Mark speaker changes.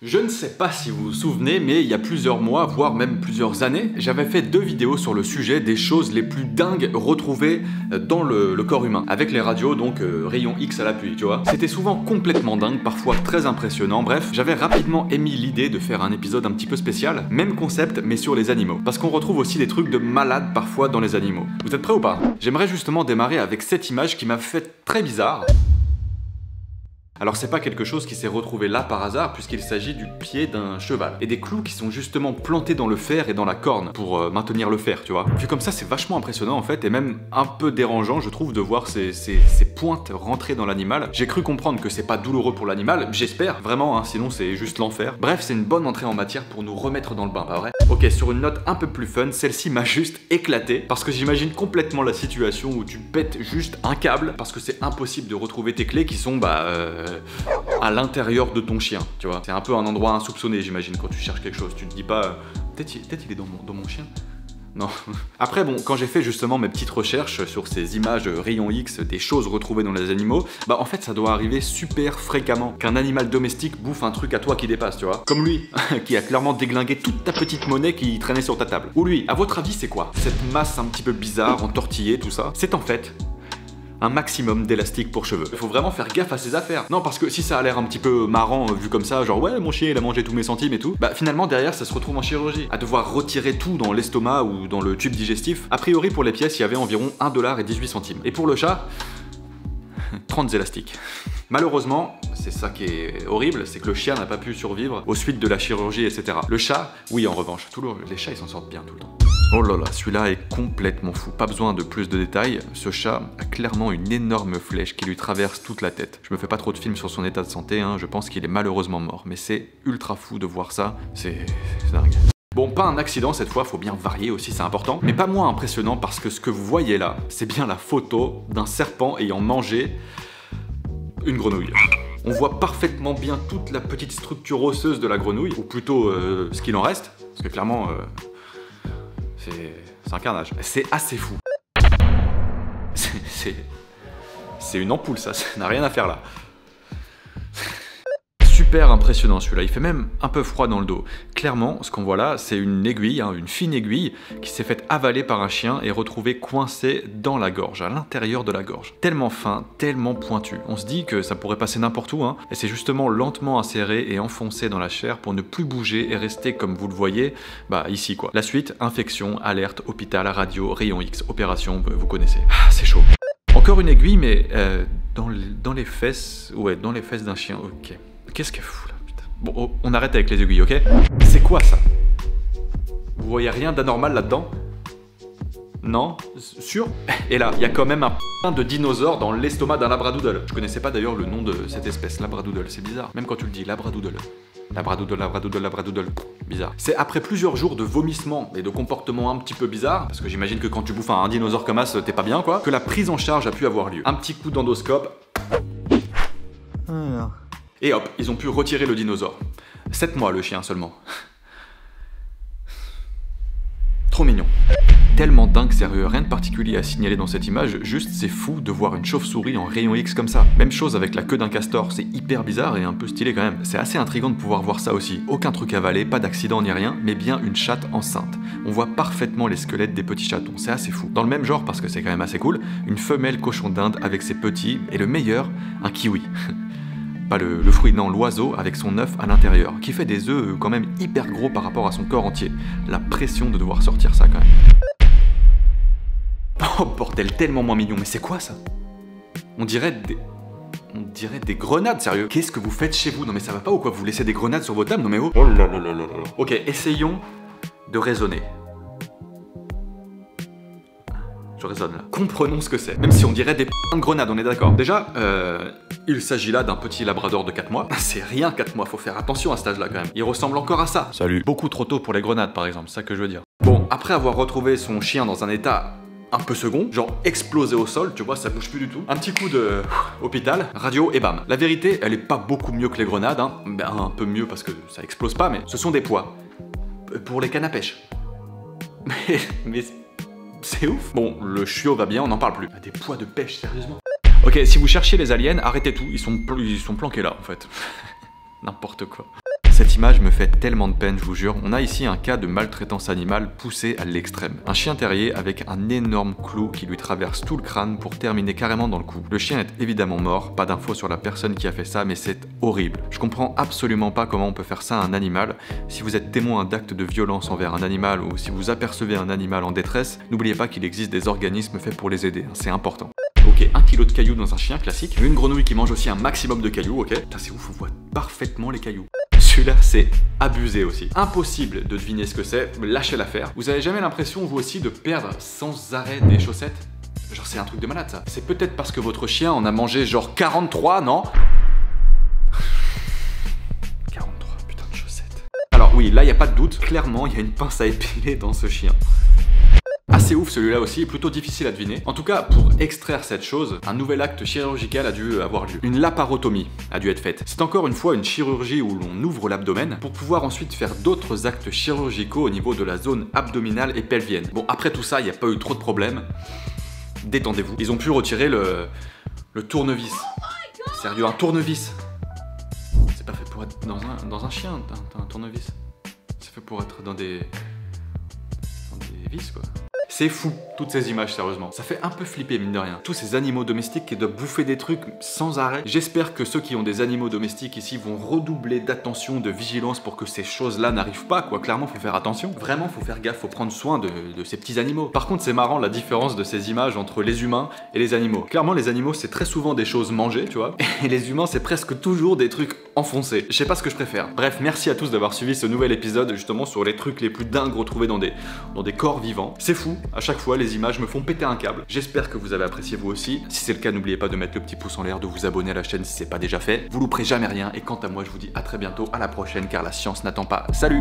Speaker 1: Je ne sais pas si vous vous souvenez, mais il y a plusieurs mois, voire même plusieurs années, j'avais fait 2 vidéos sur le sujet des choses les plus dingues retrouvées dans le corps humain. Avec les radios, donc rayon X à l'appui, tu vois. C'était souvent complètement dingue, parfois très impressionnant, bref, j'avais rapidement émis l'idée de faire un épisode un petit peu spécial, même concept, mais sur les animaux. Parce qu'on retrouve aussi des trucs de malades parfois dans les animaux. Vous êtes prêts ou pas? J'aimerais justement démarrer avec cette image qui m'a fait très bizarre. Alors c'est pas quelque chose qui s'est retrouvé là par hasard puisqu'il s'agit du pied d'un cheval et des clous qui sont justement plantés dans le fer et dans la corne pour maintenir le fer, tu vois. Vu comme ça c'est vachement impressionnant en fait et même un peu dérangeant je trouve de voir ces pointes rentrer dans l'animal. J'ai cru comprendre que c'est pas douloureux pour l'animal, j'espère vraiment, hein, sinon c'est juste l'enfer. Bref, c'est une bonne entrée en matière pour nous remettre dans le bain, pas vrai? Ok, sur une note un peu plus fun, celle-ci m'a juste éclaté parce que j'imagine complètement la situation où tu pètes juste un câble parce que c'est impossible de retrouver tes clés qui sont à l'intérieur de ton chien, tu vois. C'est un peu un endroit insoupçonné, j'imagine, quand tu cherches quelque chose. Tu te dis pas, peut-être il est dans mon chien. Non. Après, bon, quand j'ai fait justement mes petites recherches sur ces images rayon X des choses retrouvées dans les animaux, bah en fait ça doit arriver super fréquemment qu'un animal domestique bouffe un truc à toi qui dépasse, tu vois. Comme lui, qui a clairement déglingué toute ta petite monnaie qui traînait sur ta table. Ou lui, à votre avis c'est quoi? Cette masse un petit peu bizarre, entortillée, tout ça, c'est en fait un maximum d'élastique pour cheveux. Il faut vraiment faire gaffe à ces affaires. Non, parce que si ça a l'air un petit peu marrant vu comme ça, genre ouais mon chien il a mangé tous mes centimes et tout, bah finalement derrière ça se retrouve en chirurgie, à devoir retirer tout dans l'estomac ou dans le tube digestif. A priori pour les pièces il y avait environ 1,18 $. Et pour le chat, 30 élastiques. Malheureusement, c'est ça qui est horrible, c'est que le chien n'a pas pu survivre aux suites de la chirurgie, etc. Le chat, oui en revanche, les chats ils s'en sortent bien tout le temps. Oh là là, celui-là est complètement fou. Pas besoin de plus de détails, ce chat a clairement une énorme flèche qui lui traverse toute la tête. Je me fais pas trop de films sur son état de santé, hein, je pense qu'il est malheureusement mort. Mais c'est ultra fou de voir ça, c'est dingue. Bon, pas un accident cette fois, faut bien varier aussi, c'est important. Mais pas moins impressionnant parce que ce que vous voyez là, c'est bien la photo d'un serpent ayant mangé une grenouille. On voit parfaitement bien toute la petite structure osseuse de la grenouille, ou plutôt ce qu'il en reste, parce que clairement... c'est un carnage. C'est assez fou. C'est une ampoule ça n'a rien à faire là. Super impressionnant celui-là, il fait même un peu froid dans le dos. Clairement, ce qu'on voit là, c'est une aiguille, hein, une fine aiguille, qui s'est faite avaler par un chien et retrouvée coincée dans la gorge, à l'intérieur de la gorge. Tellement fin, tellement pointu. On se dit que ça pourrait passer n'importe où, hein, et c'est justement lentement inséré et enfoncé dans la chair pour ne plus bouger et rester comme vous le voyez, bah ici quoi. La suite, infection, alerte, hôpital, radio, rayon X, opération, vous connaissez. Ah, c'est chaud. Encore une aiguille, mais dans les fesses, ouais, dans les fesses d'un chien, ok. Qu'est-ce qu'elle fout là, putain. Bon, on arrête avec les aiguilles, ok? C'est quoi ça? Vous voyez rien d'anormal là-dedans? Non? Sûr? Et là, il y a quand même un p*** de dinosaure dans l'estomac d'un labradoodle. Je connaissais pas d'ailleurs le nom de cette espèce, labradoodle, c'est bizarre. Même quand tu le dis, labradoodle. Labradoodle, labradoodle, labradoodle, bizarre. C'est après plusieurs jours de vomissements et de comportements un petit peu bizarres, parce que j'imagine que quand tu bouffes un dinosaure comme ça, t'es pas bien quoi, que la prise en charge a pu avoir lieu. Un petit coup d'endoscope. Et hop, ils ont pu retirer le dinosaure. 7 mois le chien seulement. Trop mignon. Tellement dingue, sérieux, rien de particulier à signaler dans cette image, juste c'est fou de voir une chauve-souris en rayon X comme ça. Même chose avec la queue d'un castor, c'est hyper bizarre et un peu stylé quand même. C'est assez intriguant de pouvoir voir ça aussi. Aucun truc avalé, pas d'accident ni rien, mais bien une chatte enceinte. On voit parfaitement les squelettes des petits chatons, c'est assez fou. Dans le même genre, parce que c'est quand même assez cool, une femelle cochon d'Inde avec ses petits, et le meilleur, un kiwi. Pas le fruit, non, l'oiseau avec son œuf à l'intérieur, qui fait des œufs quand même hyper gros par rapport à son corps entier. La pression de devoir sortir ça quand même. Oh bordel, tellement moins mignon, mais c'est quoi ça? On dirait des grenades, sérieux. Qu'est-ce que vous faites chez vous? Non mais ça va pas ou quoi? Vous laissez des grenades sur vos tables? Non mais oh. Oh là là là là là. Ok, essayons de raisonner. Je raisonne là. Comprenons ce que c'est. Même si on dirait des p***s de grenades, on est d'accord. Déjà, il s'agit là d'un petit labrador de 4 mois. C'est rien 4 mois, faut faire attention à cet âge-là quand même. Il ressemble encore à ça. Salut. Beaucoup trop tôt pour les grenades par exemple, c'est ça que je veux dire. Bon, après avoir retrouvé son chien dans un état un peu second, genre explosé au sol, tu vois, ça bouge plus du tout. Un petit coup de hôpital, radio et bam. La vérité, elle est pas beaucoup mieux que les grenades, hein. Ben, un peu mieux parce que ça explose pas, mais ce sont des poids. Pour les cannes à pêche. Mais c'est ouf. Bon, le chiot va bien, on n'en parle plus. Des poids de pêche, sérieusement. Ok, si vous cherchez les aliens, arrêtez tout, ils sont planqués là en fait. N'importe quoi. Cette image me fait tellement de peine, je vous jure. On a ici un cas de maltraitance animale poussé à l'extrême. Un chien terrier avec un énorme clou qui lui traverse tout le crâne pour terminer carrément dans le cou. Le chien est évidemment mort, pas d'infos sur la personne qui a fait ça, mais c'est horrible. Je comprends absolument pas comment on peut faire ça à un animal. Si vous êtes témoin d'actes de violence envers un animal ou si vous apercevez un animal en détresse, n'oubliez pas qu'il existe des organismes faits pour les aider, c'est important. Ok, 1 kg de cailloux dans un chien classique, une grenouille qui mange aussi un maximum de cailloux, ok. Putain, c'est ouf, on voit parfaitement les cailloux. Celui-là, c'est abusé aussi. Impossible de deviner ce que c'est, lâchez l'affaire. Vous avez jamais l'impression, vous aussi, de perdre sans arrêt des chaussettes? Genre, c'est un truc de malade, ça. C'est peut-être parce que votre chien en a mangé genre 43, non? 43, putain de chaussettes. Alors oui, là, y a pas de doute. Clairement, il y a une pince à épiler dans ce chien. Assez ouf celui-là aussi, plutôt difficile à deviner. En tout cas, pour extraire cette chose, un nouvel acte chirurgical a dû avoir lieu. Une laparotomie a dû être faite. C'est encore une fois une chirurgie où l'on ouvre l'abdomen pour pouvoir ensuite faire d'autres actes chirurgicaux au niveau de la zone abdominale et pelvienne. Bon, après tout ça, il n'y a pas eu trop de problèmes. Détendez-vous. Ils ont pu retirer le tournevis. Sérieux, un tournevis? C'est pas fait pour être dans un chien, un tournevis. C'est fait pour être dans des vis, quoi. C'est fou, toutes ces images, sérieusement. Ça fait un peu flipper, mine de rien. Tous ces animaux domestiques qui doivent bouffer des trucs sans arrêt. J'espère que ceux qui ont des animaux domestiques ici vont redoubler d'attention, de vigilance pour que ces choses-là n'arrivent pas, quoi. Clairement, faut faire attention. Vraiment, faut faire gaffe, faut prendre soin de ces petits animaux. Par contre, c'est marrant la différence de ces images entre les humains et les animaux. Clairement, les animaux, c'est très souvent des choses mangées, tu vois. Et les humains, c'est presque toujours des trucs enfoncés. Je sais pas ce que je préfère. Bref, merci à tous d'avoir suivi ce nouvel épisode, justement, sur les trucs les plus dingues retrouvés dans des corps vivants. C'est fou. À chaque fois, les images me font péter un câble. J'espère que vous avez apprécié vous aussi. Si c'est le cas, n'oubliez pas de mettre le petit pouce en l'air, de vous abonner à la chaîne si c'est pas déjà fait. Vous louperez jamais rien. Et quant à moi, je vous dis à très bientôt, à la prochaine, car la science n'attend pas. Salut!